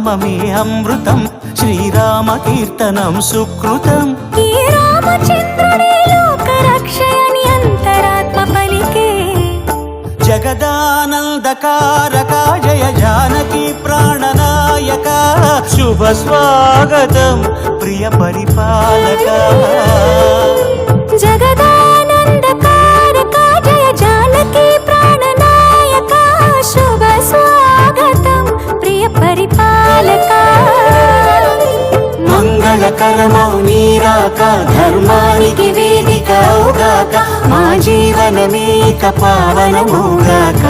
నామమే అమృతం, శ్రీరామ కీర్తనం సుకృతం. ఈ రామచంద్రుడే లోకరక్షయని అంతరాత్మ పలికే. జగదానందకారక జయ జానకి ప్రాణనాయక, శుభ స్వాగతం ప్రియ పరిపాలక. జగదానందకారక జయ జానకి ప్రాణనాయక, శుభ స్వాగతం ప్రియ పరిపాలక. మంగళకరమౌ నీరాక, ధర్మానికి వేదిక అవుగాక, మా జీవనమేక పావనమౌగాక.